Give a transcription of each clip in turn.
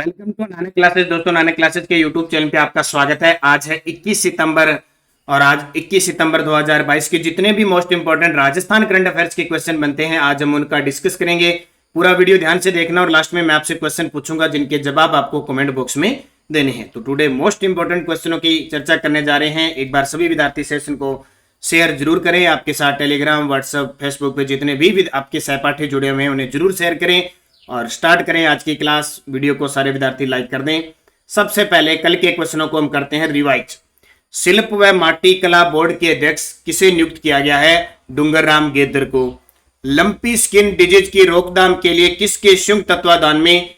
Welcome to Nanak classes. दोस्तों, Nanak classes के YouTube channel पे आपका स्वागत है। आज है 21 सितंबर और आज 21 सितंबर 2022 के जितने भी most important Rajasthan current affairs के क्वेश्चन बनते हैं, आज हम उनका डिस्कस करेंगे। पूरा वीडियो ध्यान से देखना और लास्ट में मैं आपसे क्वेश्चन पूछूंगा जिनके जवाब आपको कमेंट बॉक्स में देने हैं। तो टुडे मोस्ट इंपोर्टेंट क्वेश्चनों की चर्चा करने जा रहे हैं। एक बार सभी विद्यार्थी सेशन को शेयर जरूर करें। आपके साथ टेलीग्राम, व्हाट्सएप, फेसबुक पे जितने भी आपके सहपाठी जुड़े हुए हैं उन्हें जरूर शेयर करें और स्टार्ट करें आज की क्लास। वीडियो को सारे विद्यार्थी लाइक कर दें। सबसे पहले कल के क्वेश्चनों को हम करते हैं रिवाइज। शिल्प व माटी कला बोर्ड के अध्यक्ष किसे नियुक्त किया गया है? डूंगरराम गेदर को। लंपी स्किन डिजीज की रोकथाम के लिए किसके संयुक्त तत्वाधान में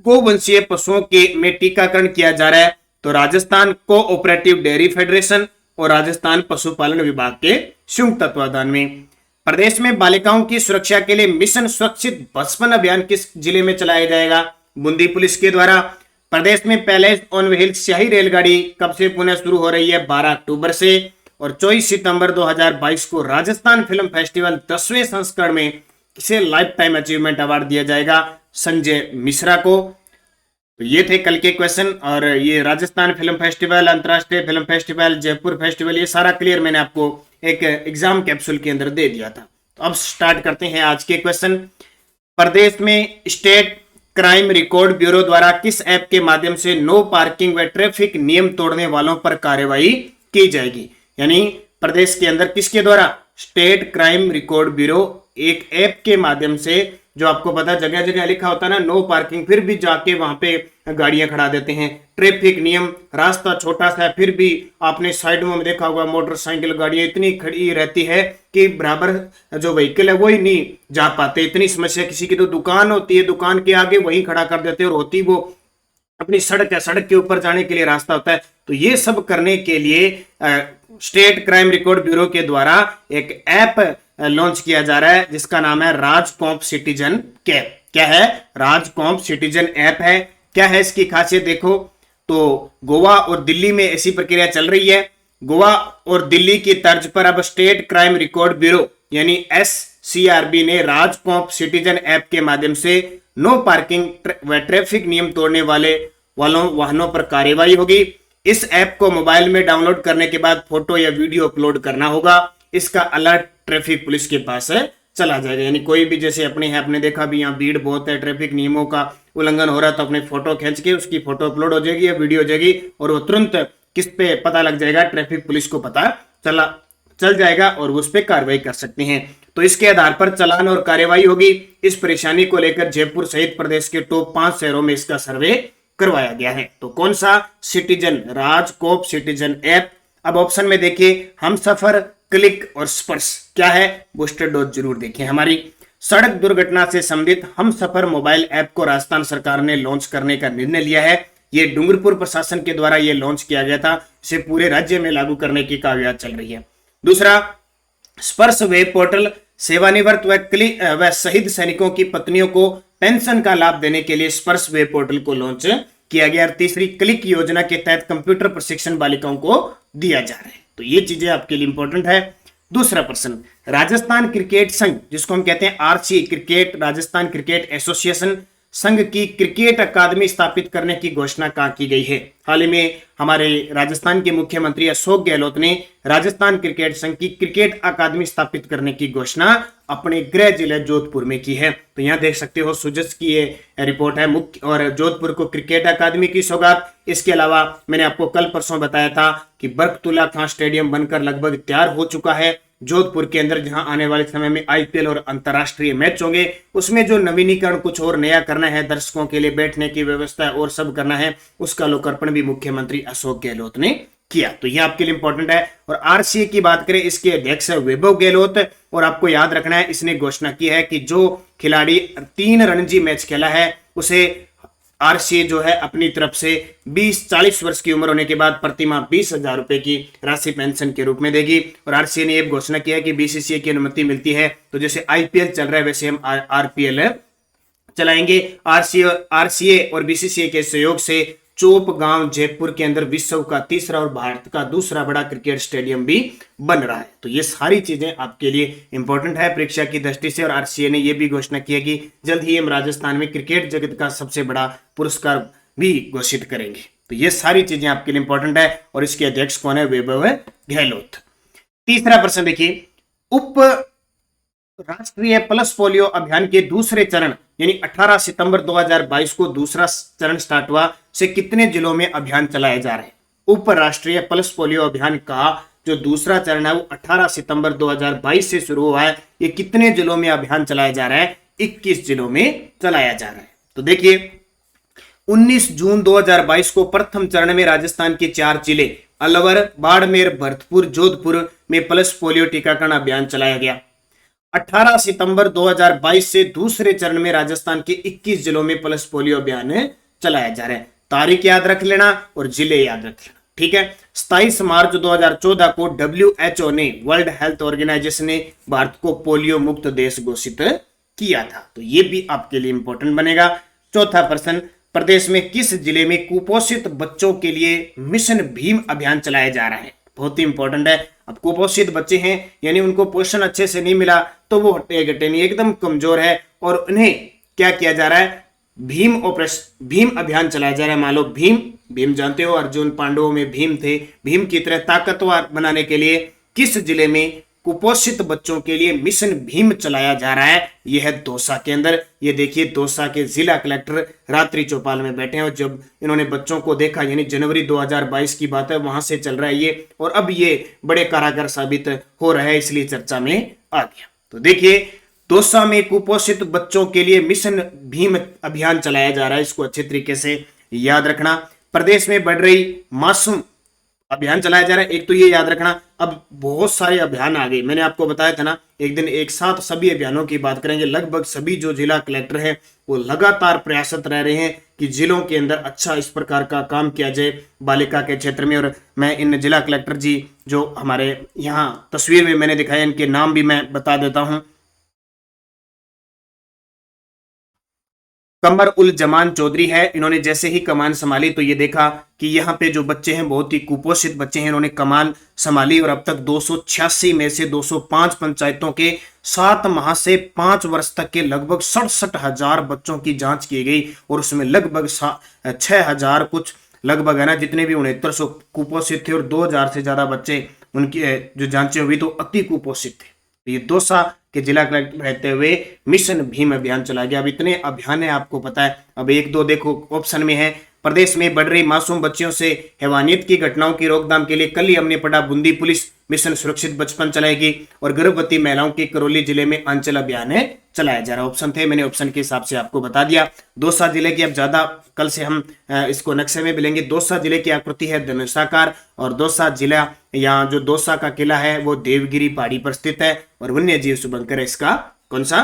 गोवंशीय पशुओं के में टीकाकरण किया जा रहा है? तो राजस्थान कोऑपरेटिव डेयरी फेडरेशन और राजस्थान पशुपालन विभाग के संयुक्त तत्वाधान में। प्रदेश में बालिकाओं की सुरक्षा के लिए मिशन सुरक्षित बचपन अभियान किस जिले में चलाया जाएगा? बूंदी पुलिस के द्वारा। प्रदेश में पैलेस ऑन व्हील्स शाही रेलगाड़ी कब से पुनः शुरू हो रही है? 12 अक्टूबर से। और 24 सितंबर 2022 को राजस्थान फिल्म फेस्टिवल 10वें संस्करण में किसे लाइफ टाइम अचीवमेंट अवार्ड दिया जाएगा? संजय मिश्रा को। तो ये थे कल के क्वेश्चन। और ये राजस्थान फिल्म फेस्टिवल, अंतर्राष्ट्रीय फिल्म फेस्टिवल, जयपुर फेस्टिवल, ये सारा क्लियर मैंने आपको एक एग्जाम कैप्सूल के अंदर दे दिया था। तो अब स्टार्ट करते हैं आज के क्वेश्चन। प्रदेश में स्टेट क्राइम रिकॉर्ड ब्यूरो द्वारा किस ऐप के माध्यम से नो पार्किंग व ट्रैफिक नियम तोड़ने वालों पर कार्रवाई की जाएगी? यानी प्रदेश के अंदर किसके द्वारा? स्टेट क्राइम रिकॉर्ड ब्यूरो एक ऐप के माध्यम से, जो आपको पता जगह जगह लिखा होता है ना नो पार्किंग, फिर भी जाके वहां पे गाड़ियां खड़ा देते हैं। ट्रैफिक नियम, रास्ता छोटा सा है फिर भी आपने साइड में देखा होगा मोटरसाइकिल गाड़ियां इतनी खड़ी रहती है कि बराबर जो व्हीकल है वो ही नहीं जा पाते। इतनी समस्या। किसी की तो दुकान होती है, दुकान के आगे वही खड़ा कर देते हैं और होती वो अपनी सड़क है, सड़क के ऊपर जाने के लिए रास्ता होता है। तो ये सब करने के लिए स्टेट क्राइम रिकॉर्ड ब्यूरो के द्वारा एक ऐप लॉन्च किया जा रहा है जिसका नाम है राजकॉम्प सिटीजन कैप। क्या है? राजकॉम्प सिटीजन ऐप है। क्या है इसकी खासियत? देखो तो गोवा और दिल्ली में ऐसी प्रक्रिया चल रही है। गोवा और दिल्ली की तर्ज पर अब स्टेट क्राइम रिकॉर्ड ब्यूरो यानी SCRB ने राजकॉम्प सिटीजन ऐप के माध्यम से नो पार्किंग व ट्रैफिक नियम तोड़ने वालों वाहनों पर कार्रवाई होगी। इस ऐप को मोबाइल में डाउनलोड करने के बाद फोटो या वीडियो अपलोड करना होगा। इसका अलर्ट ट्रैफिक पुलिस के पास है चला जाएगा। यानी कोई भी जैसे अपने है, आपने देखा भी यहाँ भीड़ बहुत है, ट्रैफिक नियमों का उल्लंघन हो रहा है, तो अपने फोटो खींच के उसकी फोटो अपलोड हो जाएगी या वीडियो हो जाएगी और वो तुरंत किस पे पता लग जाएगा? ट्रैफिक पुलिस को पता चल जाएगा और उस पर कार्रवाई कर सकते हैं। तो इसके आधार पर चालान और कार्रवाई होगी। इस परेशानी को लेकर जयपुर सहित प्रदेश के टॉप 5 शहरों में इसका सर्वे करवाया गया है। तो कौन सा? Citizen, RajComp citizen app. अब ऑप्शन में देखिए हम सफर, क्लिक और स्पर्श। क्या है? बूस्टर डोज जरूर देखें। हमारी सड़क दुर्घटना से संबंधित हम सफर मोबाइल ऐप को राजस्थान सरकार ने लॉन्च करने का निर्णय लिया है। ये डूंगरपुर प्रशासन के द्वारा ये लॉन्च किया गया था। इसे पूरे राज्य में लागू करने की कामयाबी चल रही है। दूसरा, स्पर्श वेब पोर्टल सेवानिवृत्त व शहीद सैनिकों की पत्नियों को पेंशन का लाभ देने के लिए स्पर्श वेब पोर्टल को लॉन्च किया गया। और तीसरी, क्लिक योजना के तहत कंप्यूटर प्रशिक्षण बालिकाओं को दिया जा रहा है। तो ये चीजें आपके लिए इंपॉर्टेंट है। दूसरा प्रश्न, राजस्थान क्रिकेट संघ जिसको हम कहते हैं RC cricket, Rajasthan cricket association संघ की क्रिकेट अकादमी स्थापित करने की घोषणा कहां की गई है? हाल ही में हमारे राजस्थान के मुख्यमंत्री अशोक गहलोत ने राजस्थान क्रिकेट संघ की क्रिकेट अकादमी स्थापित करने की घोषणा अपने गृह जिले जोधपुर में की है। तो यहां देख सकते हो सुजस की ये रिपोर्ट है। मुख्य और जोधपुर को क्रिकेट अकादमी की सौगात। इसके अलावा मैंने आपको कल परसों बताया था कि बरकतुल्ला खां स्टेडियम बनकर लगभग तैयार हो चुका है जोधपुर के अंदर, जहां आने वाले समय में IPL और अंतरराष्ट्रीय मैच होंगे। उसमें जो नवीनीकरण कुछ और नया करना है, दर्शकों के लिए बैठने की व्यवस्था और सब करना है, उसका लोकार्पण भी मुख्यमंत्री अशोक गहलोत ने किया। तो ये आपके लिए इंपॉर्टेंट है। और RCA की बात करें, इसके अध्यक्ष है वैभव गहलोत। और आपको याद रखना है, इसने घोषणा की है कि जो खिलाड़ी 3 रणजी मैच खेला है उसे RCA जो है अपनी तरफ से 40 वर्ष की उम्र होने के बाद प्रतिमाह 20,000 रुपए की राशि पेंशन के रूप में देगी। और RCA ने यह घोषणा किया है कि BCCI की अनुमति मिलती है तो जैसे IPL चल रहा है वैसे हम RPL चलाएंगे। RCA और BCCI के सहयोग से चोपगांव जयपुर के अंदर विश्व का तीसरा और भारत का दूसरा बड़ा क्रिकेट स्टेडियम भी बन रहा है। तो ये सारी चीजें आपके लिए इंपॉर्टेंट है परीक्षा की दृष्टि से। और आरसीए ने यह भी घोषणा की है कि जल्द ही हम राजस्थान में क्रिकेट जगत का सबसे बड़ा पुरस्कार भी घोषित करेंगे। तो ये सारी चीजें आपके लिए इंपॉर्टेंट है। और इसके अध्यक्ष कौन है? वैभव गहलोत। तीसरा प्रश्न देखिए, उप राष्ट्रीय पल्स पोलियो अभियान के दूसरे चरण यानी 18 सितंबर 2022 को दूसरा चरण स्टार्ट हुआ, से कितने जिलों में अभियान चलाया जा रहा है? उप राष्ट्रीय पल्स पोलियो अभियान का जो दूसरा चरण है वो 18 सितंबर 2022 से शुरू हुआ है। ये कितने जिलों में अभियान चलाया जा रहा है? 21 जिलों में चलाया जा रहा है। तो देखिए 19 जून 2022 को प्रथम चरण में राजस्थान के 4 जिले अलवर, बाड़मेर, भरतपुर, जोधपुर में पल्स पोलियो टीकाकरण अभियान चलाया गया। 18 सितंबर 2022 से दूसरे चरण में राजस्थान के 21 जिलों में पल्स पोलियो अभियान चलाया जा रहा है। तारीख याद रख लेना और जिले याद रख लेना, ठीक है। 27 मार्च 2014 को WHO ने, वर्ल्ड हेल्थ ऑर्गेनाइजेशन ने भारत को पोलियो मुक्त देश घोषित किया था। तो ये भी आपके लिए इंपॉर्टेंट बनेगा। चौथा प्रश्न, प्रदेश में किस जिले में कुपोषित बच्चों के लिए मिशन भीम अभियान चलाया जा रहा है? बहुत ही इंपॉर्टेंट है। अब कुपोषित बच्चे हैं यानी उनको पोषण अच्छे से नहीं मिला तो वो हट्टे घटे नहीं, एकदम कमजोर है, और उन्हें क्या किया जा रहा है? भीम अभियान चलाया जा रहा है। मान लो भीम जानते हो, अर्जुन पांडवों में भीम थे। भीम की तरह ताकतवर बनाने के लिए किस जिले में कुपोषित बच्चों के लिए मिशन भीम चलाया जा रहा है? यह है दौसा के अंदर। ये देखिए दौसा के जिला कलेक्टर रात्रि चौपाल में बैठे हैं और जब इन्होंने बच्चों को देखा, यानी जनवरी 2022 की बात है, वहां से चल रहा है ये, और अब ये बड़े कारागर साबित हो रहा है, इसलिए चर्चा में आ गया। तो देखिए दौसा में कुपोषित बच्चों के लिए मिशन भीम अभियान चलाया जा रहा है, इसको अच्छे तरीके से याद रखना। प्रदेश में बढ़ रही मासूम अभियान चलाया जा रहा है, एक तो ये याद रखना। अब बहुत सारे अभियान आ गए, मैंने आपको बताया था ना, एक दिन एक साथ सभी अभियानों की बात करेंगे। लगभग सभी जो जिला कलेक्टर हैं वो लगातार प्रयासरत रह रहे हैं कि जिलों के अंदर अच्छा इस प्रकार का काम किया जाए बालिका के क्षेत्र में। और मैं इन जिला कलेक्टर जी जो हमारे यहाँ तस्वीर में मैंने दिखाया, इनके नाम भी मैं बता देता हूं। कमर उल जमान चौधरी है, इन्होंने जैसे ही कमान संभाली तो ये देखा कि यहाँ पे जो बच्चे हैं बहुत ही कुपोषित बच्चे हैं, इन्होंने कमान संभाली और अब तक 286 में से 205 पंचायतों के 7 माह से 5 वर्ष तक के लगभग 67,000 बच्चों की जांच की गई और उसमें लगभग 6,000 कुछ लगभग है ना, जितने भी 6900 कुपोषित थे और 2,000 से ज्यादा बच्चे उनकी जो जांचें हुई तो अति कुपोषित थे। तो ये दौसा के जिला कलेक्टर रहते हुए मिशन भीम अभियान चला गया। अब इतने अभियान है आपको पता है। अब एक दो देखो ऑप्शन में है, प्रदेश में बढ़ रही मासूम बच्चियों से हैवानियत की घटनाओं की रोकथाम के लिए कल ही हमने पढ़ा बूंदी पुलिस मिशन सुरक्षित बचपन चलाएगी, और गर्भवती महिलाओं की करौली जिले में अंचल अभियान है चलाया जा रहा है। ऑप्शन थे, मैंने ऑप्शन के हिसाब से आपको बता दिया। दौसा जिले की अब ज्यादा कल से हम इसको नक्शे में मिलेंगे। दौसा जिले की आकृति है धनुषाकार, और दौसा जिला यहाँ जो दौसा का किला है वो देवगिरी पहाड़ी पर स्थित है, और वन्य जीव शुभंकर है इसका कौन सा?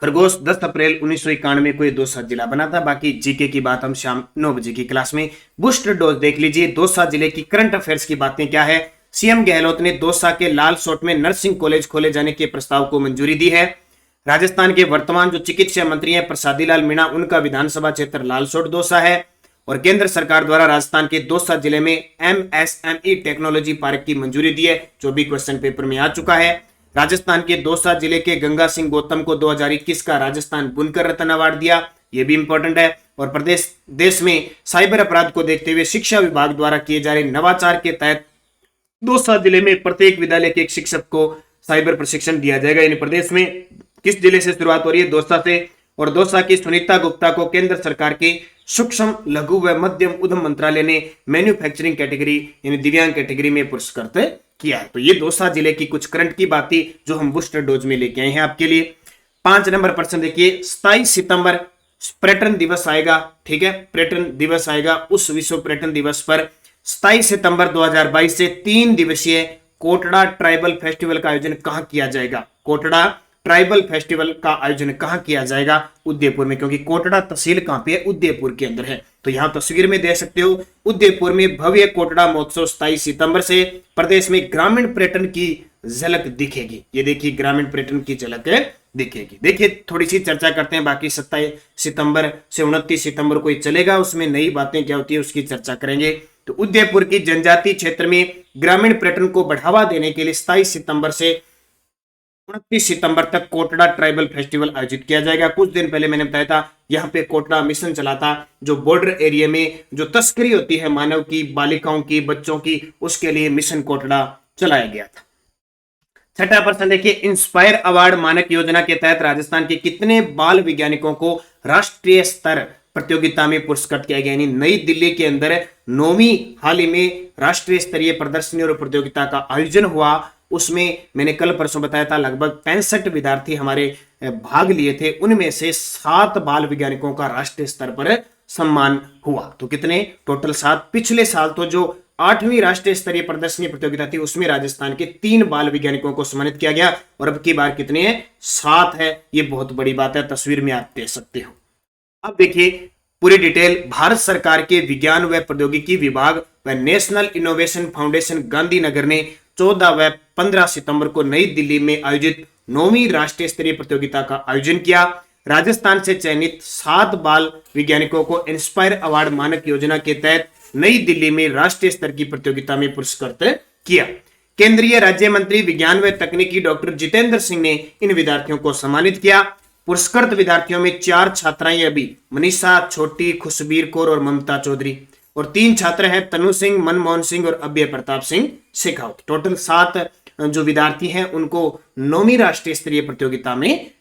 खरगोश। 10 अप्रैल 1991 को ये दौसा जिला बना था। बाकी जीके की बात हम शाम 9 बजे की क्लास में। बूस्टर डोज देख लीजिए। दौसा जिले की करंट अफेयर्स की बातें क्या है? सीएम गहलोत ने दौसा के लालसोट में नर्सिंग कॉलेज खोले जाने के प्रस्ताव को मंजूरी दी है। राजस्थान के वर्तमान जो चिकित्सा मंत्री हैं प्रसादी लाल मीणा, उनका विधानसभा क्षेत्र लालसोट दौसा है, और केंद्र सरकार द्वारा राजस्थान के दौसा जिले में MSME टेक्नोलॉजी पार्क की मंजूरी दी है, जो भी क्वेश्चन पेपर में आ चुका है। राजस्थान के दौसा जिले के गंगा सिंह गौतम को 2021 का राजस्थान बुनकर रत्न अवार्ड दिया, यह भी इंपॉर्टेंट है। और प्रदेश देश में साइबर अपराध को देखते हुए शिक्षा विभाग द्वारा किए जा रहे नवाचार के तहत दौसा जिले में प्रत्येक विद्यालय के एक शिक्षक को साइबर प्रशिक्षण दिया जाएगा। यानी प्रदेश में किस जिले से शुरुआत हो रही है? दौसा से। और दौसा की सुनीता गुप्ता को केंद्र सरकार के सूक्ष्म लघु व मध्यम उद्यम मंत्रालय ने मैन्युफैक्चरिंग कैटेगरी यानी दिव्यांग कैटेगरी में पुरस्कृत किया है। तो ये दौसा जिले की कुछ करंट की बातें जो हम बूस्टर डोज में लेके आए हैं आपके लिए। 5 नंबर प्रश्न देखिए, 27 सितंबर पर्यटन दिवस आएगा, ठीक है, पर्यटन दिवस आएगा। उस विश्व पर्यटन दिवस पर 27 सितंबर 2022 से 3 दिवसीय कोटड़ा ट्राइबल फेस्टिवल का आयोजन कहाँ किया जाएगा? कोटड़ा ट्राइबल फेस्टिवल का आयोजन कहाँ किया जाएगा? उदयपुर में, क्योंकि कोटड़ा तहसील कहाँ पे है? उदयपुर के अंदर है। तो यहाँ तस्वीर में देख सकते हो, उदयपुर में भव्य कोटड़ा महोत्सव 27 सितंबर से। प्रदेश में ग्रामीण पर्यटन की झलक दिखेगी। ये देखिए ग्रामीण पर्यटन की झलक दिखेगी। देखिए थोड़ी सी चर्चा करते हैं, बाकी 27 सितंबर से 29 सितंबर को ही चलेगा, उसमें नई बातें क्या होती है उसकी चर्चा करेंगे। तो उदयपुर की जनजातीय क्षेत्र में ग्रामीण पर्यटन को बढ़ावा देने के लिए 27 सितंबर से 29 सितंबर तक कोटड़ा ट्राइबल फेस्टिवल आयोजित किया जाएगा। कुछ दिन पहले मैंने बताया था यहाँ पे कोटड़ा मिशन चला था, जो बॉर्डर एरिया में जो तस्करी होती है मानव की, बालिकाओं की, बच्चों की, उसके लिए मिशन कोटड़ा चलाया गया था। छठा प्रश्न देखिए, इंस्पायर अवार्ड मानक योजना के तहत राजस्थान के कितने बाल वैज्ञानिकों को राष्ट्रीय स्तर प्रतियोगिता में पुरस्कृत किया गया। यानी नई दिल्ली के अंदर 9वीं हाल ही में राष्ट्रीय स्तरीय प्रदर्शनी और प्रतियोगिता का आयोजन हुआ। उसमें मैंने कल परसों बताया था लगभग 65 विद्यार्थी हमारे भाग लिए थे, उनमें से 7 बाल वैज्ञानिकों का राष्ट्रीय स्तर पर सम्मान हुआ। तो कितने टोटल 7। पिछले साल तो जो 8वीं राष्ट्रीय स्तरीय प्रदर्शनी प्रतियोगिता थी उसमें राजस्थान के 3 बाल वैज्ञानिकों को सम्मानित किया गया, और अब की बार कितने हैं, 7 है। ये बहुत बड़ी बात है, तस्वीर में आप देख सकते हो। अब देखिए पूरी डिटेल। भारत सरकार के विज्ञान व प्रौद्योगिकी विभाग व नेशनल इनोवेशन फाउंडेशन गांधीनगर ने 14 व 15 सितंबर को नई दिल्ली में आयोजित 9वीं राष्ट्रीय स्तरीय प्रतियोगिता का आयोजन किया। राजस्थान से चयनित 7 बाल वैज्ञानिकों को इंस्पायर अवार्ड मानक योजना के तहत नई दिल्ली में राष्ट्रीय स्तर की प्रतियोगिता में पुरस्कृत किया। केंद्रीय राज्य मंत्री विज्ञान व तकनीकी डॉक्टर जितेंद्र सिंह ने इन विद्यार्थियों को सम्मानित किया। पुरस्कृत विद्यार्थियों में 4 छात्राएं अभी मनीषा, छोटी, खुशबीर कौर और ममता चौधरी, और 3 छात्र हैं तनु सिंह, मनमोहन सिंह और अभय प्रताप सिंह शेखावत। टोटल 7 जो विद्यार्थी हैं उनको 9वीं राष्ट्रीय स्तरीय प्रतियोगिता में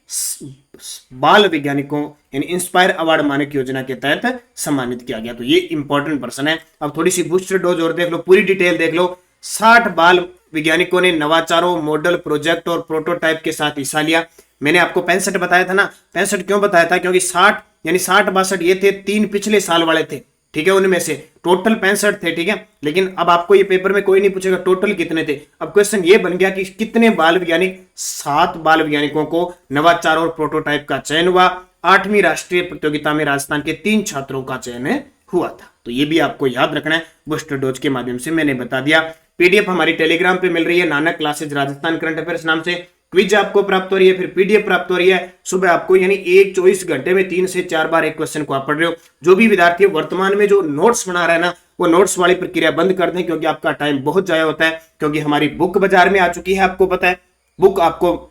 बाल वैज्ञानिकों यानी इंस्पायर अवार्ड मानक योजना के तहत सम्मानित किया गया। तो ये इंपॉर्टेंट पर्सन है। अब थोड़ी सी बूस्टर डोज और देख लो, पूरी डिटेल देख लो। 60 बाल वैज्ञानिकों ने नवाचारों, मॉडल, प्रोजेक्ट और प्रोटोटाइप के साथ हिस्सा लिया। मैंने आपको 65 बताया था ना, 65 क्यों बताया था, क्योंकि 60 यानी 60-62 ये थे, 3 पिछले साल वाले थे, ठीक है, उनमें से टोटल 65 थे, ठीक है। लेकिन अब आपको ये पेपर में कोई नहीं पूछेगा टोटल कितने थे। अब क्वेश्चन ये बन गया कि कितने बाल वैज्ञानिक, 7 बाल वैज्ञानिकों को नवाचार और प्रोटोटाइप का चयन हुआ। 8वीं राष्ट्रीय प्रतियोगिता में राजस्थान के 3 छात्रों का चयन हुआ था। तो ये भी आपको याद रखना है, बूस्टर डोज के माध्यम से मैंने बता दिया। पीडीएफ हमारी टेलीग्राम पे मिल रही है, Nanak classes Rajasthan current affairs नाम से। क्विज आपको प्राप्त हो रही है, फिर पीडीएफ प्राप्त हो रही है सुबह आपको, यानी 24 घंटे में 3 से 4 बार एक क्वेश्चन को आप पढ़ रहे हो। जो भी विद्यार्थी वर्तमान में जो नोट्स बना रहा है ना, वो नोट्स वाली प्रक्रिया बंद कर दें, क्योंकि आपका टाइम बहुत जाया होता है। क्योंकि हमारी बुक बाजार में आ चुकी है, आपको पता है, बुक आपको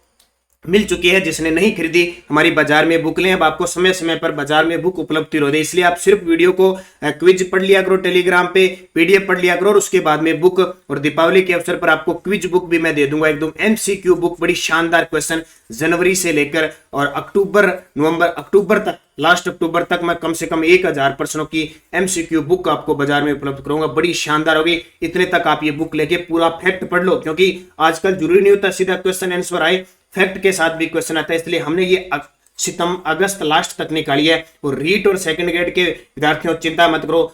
मिल चुकी है। जिसने नहीं खरीदी हमारी बाजार में बुक लें, अब आपको समय समय पर बाजार में बुक उपलब्ध हो रही है। इसलिए आप सिर्फ वीडियो को क्विज पढ़ लिया करो टेलीग्राम पे, पीडीएफ पढ़ लिया करो, और उसके बाद में बुक। और दीपावली के अवसर पर आपको क्विज बुक भी मैं दे दूंगा, एकदम एमसीक्यू बुक, बड़ी शानदार क्वेश्चन, जनवरी से लेकर और अक्टूबर तक, लास्ट अक्टूबर तक मैं कम से कम 1000 प्रश्नों की एमसीक्यू बुक आपको बाजार में उपलब्ध करूंगा। बड़ी शानदार होगी। इतने तक आप ये बुक लेके पूरा फैक्ट पढ़ लो, क्योंकि आजकल जरूरी नहीं होता सीधा क्वेश्चन आंसर आए, फैक्ट के साथ भी क्वेश्चन आता है। इसलिए हमने ये अगस्त लास्ट तक निकाली है। और रीट और सेकंड ग्रेड के विद्यार्थियों चिंता मत करो,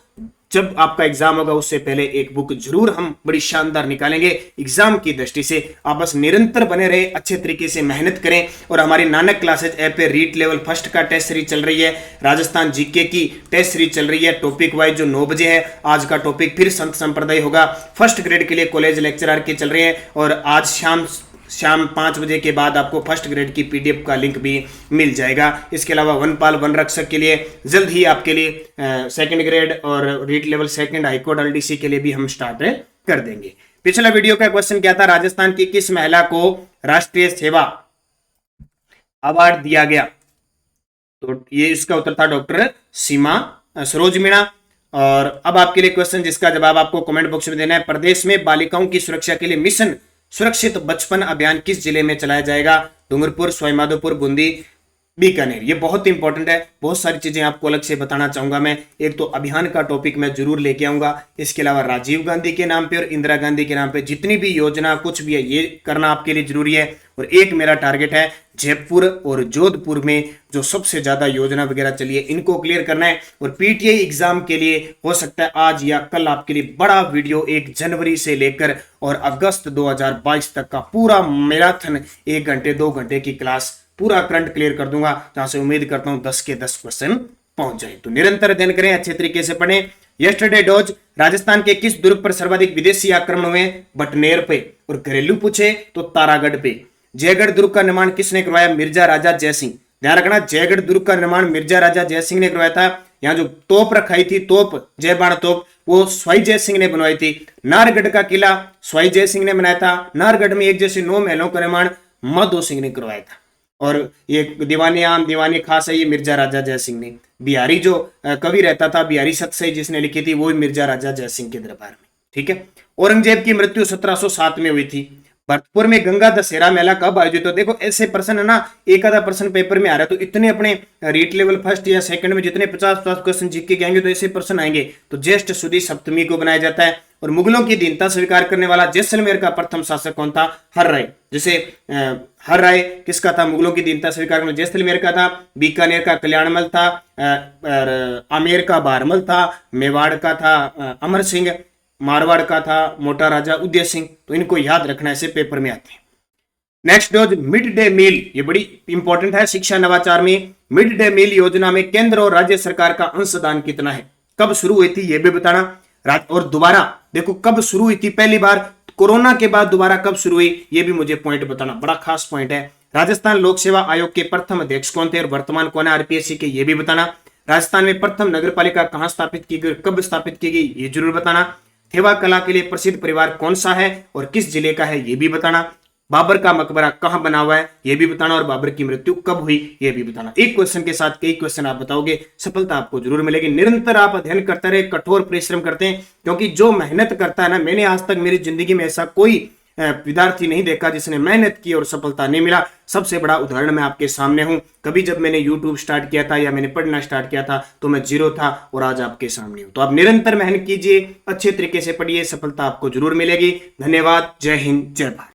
जब आपका एग्जाम होगा उससे पहले एक बुक जरूर हम बड़ी शानदार निकालेंगे एग्जाम की दृष्टि से। आप बस निरंतर बने रहे, अच्छे तरीके से मेहनत करें। और हमारी नानक क्लासेज ऐप पे रीट लेवल फर्स्ट का टेस्ट सीरीज चल रही है, राजस्थान जीके की टेस्ट सीरीज चल रही है टॉपिक वाइज, जो 9 बजे है। आज का टॉपिक फिर संत संप्रदाय होगा। फर्स्ट ग्रेड के लिए कॉलेज लेक्चरर के चल रहे हैं, और आज शाम 5 बजे के बाद आपको फर्स्ट ग्रेड की पीडीएफ का लिंक भी मिल जाएगा। इसके अलावा वनपाल वन रक्षक के लिए जल्द ही आपके लिए सेकंड ग्रेड और REET level second high court LDC के लिए भी हम स्टार्ट कर देंगे। पिछला वीडियो का क्वेश्चन क्या था, राजस्थान की किस महिला को राष्ट्रीय सेवा अवार्ड दिया गया? तो ये इसका उत्तर था डॉक्टर सीमा सरोज मीणा। और अब आपके लिए क्वेश्चन जिसका जवाब आपको कमेंट बॉक्स में देना है, प्रदेश में बालिकाओं की सुरक्षा के लिए मिशन सुरक्षित बचपन अभियान किस जिले में चलाया जाएगा? डूंगरपुर, सवाईमाधोपुर, बूंदी, बीकानेर। ये बहुत इंपॉर्टेंट है, बहुत सारी चीजें आपको अलग से बताना चाहूंगा मैं। एक तो अभियान का टॉपिक मैं जरूर लेके आऊंगा, इसके अलावा राजीव गांधी के नाम पे और इंदिरा गांधी के नाम पे जितनी भी योजना कुछ भी है ये करना आपके लिए जरूरी है। और एक मेरा टारगेट है जयपुर और जोधपुर में जो सबसे ज्यादा योजना वगैरह चली है इनको क्लियर करना है। और पीटीआई एग्जाम के लिए हो सकता है आज या कल आपके लिए बड़ा वीडियो 1 जनवरी से लेकर और अगस्त 2022 तक का पूरा मैराथन 1 घंटे 2 घंटे की क्लास पूरा करंट क्लियर कर दूंगा, जहां से उम्मीद करता हूं 10 के 10 क्वेश्चन पहुंच जाए। तो निरंतर अध्ययन करें, अच्छे तरीके से पढ़ें। यस्टरडे डोज, राजस्थान के किस दुर्ग पर सर्वाधिक विदेशी आक्रमण हुए? बटनेर पे। और घरेलू पूछे तो तारागढ़ पे। जयगढ़ दुर्ग का निर्माण किसने करवाया? मिर्जा राजा जयसिंह। ध्यान रखना, जयगढ़ दुर्ग का निर्माण मिर्जा राजा जयसिंह ने करवाया था। यहाँ जो तोप रखाई थी, तोप जय बाण तोप, वो स्वाई जय सिंह ने बनवाई थी। नाहरगढ़ का किला स्वाई जय सिंह ने बनाया था। नाहरगढ़ में एक जैसे 9 महलों का निर्माण माधो सिंह ने करवाया था। और ये दीवानी आम दीवानी खास है, ये मिर्जा राजा जय सिंह ने। बिहारी जो कवि रहता था, बिहारी सतसई जिसने लिखी थी, वो भी मिर्जा राजा जय सिंह के दरबार में। ठीक है। औरंगजेब की मृत्यु 1707 में हुई थी। भरतपुर में गंगा दशहरा मेला कब आयोजित हो? देखो ऐसे प्रश्न है ना, एक आधा प्रश्न पेपर में आ रहा है, तो इतने अपने रीट लेवल फर्स्ट या सेकंड में जितने 50-50 क्वेश्चन जीके के आएंगे तो ऐसे प्रश्न आएंगे। तो ज्येष्ठ सुदी सप्तमी को बनाया जाता है। और मुगलों की दीनता स्वीकार करने वाला जैसलमेर का प्रथम शासक कौन था? हर राय। जैसे हर राय किसका था? मुगलों की दीनता स्वीकार करने जैसलमेर का था। बीकानेर का कल्याणमल था। आमेर का बारमल था। मेवाड़ का था अमर सिंह। मारवाड़ का था मोटा राजा उदय सिंह। तो इनको याद रखना, ऐसे पेपर में आते हैं। Next dose mid day meal, ये बड़ी इंपॉर्टेंट है शिक्षा नवाचार में। मिड डे मील योजना में केंद्र और राज्य सरकार का अंशदान कितना है? कब शुरू हुई थी ये भी बताना। और दोबारा देखो कब शुरू हुई थी, पहली बार कोरोना के बाद दोबारा कब शुरू हुई, ये भी मुझे पॉइंट बताना, बड़ा खास पॉइंट है। राजस्थान लोक सेवा आयोग के प्रथम अध्यक्ष कौन थे और वर्तमान कौन है आरपीएससी के, ये भी बताना। राजस्थान में प्रथम नगर पालिका कहां स्थापित की गई, कब स्थापित की गई, ये जरूर बताना। थेवा कला के लिए प्रसिद्ध परिवार कौन सा है और किस जिले का है, ये भी बताना। बाबर का मकबरा कहां बना हुआ है, ये भी बताना। और बाबर की मृत्यु कब हुई, ये भी बताना। एक क्वेश्चन के साथ कई क्वेश्चन आप बताओगे, सफलता आपको जरूर मिलेगी। निरंतर आप अध्ययन करते रहे, कठोर परिश्रम करते हैं, क्योंकि जो मेहनत करता है ना, मैंने आज तक मेरी जिंदगी में ऐसा कोई विद्यार्थी नहीं देखा जिसने मेहनत की और सफलता नहीं मिला। सबसे बड़ा उदाहरण मैं आपके सामने हूं। कभी जब मैंने YouTube स्टार्ट किया था या मैंने पढ़ना स्टार्ट किया था तो मैं जीरो था और आज आपके सामने हूं। तो आप निरंतर मेहनत कीजिए, अच्छे तरीके से पढ़िए, सफलता आपको जरूर मिलेगी। धन्यवाद। जय हिंद, जय भारत।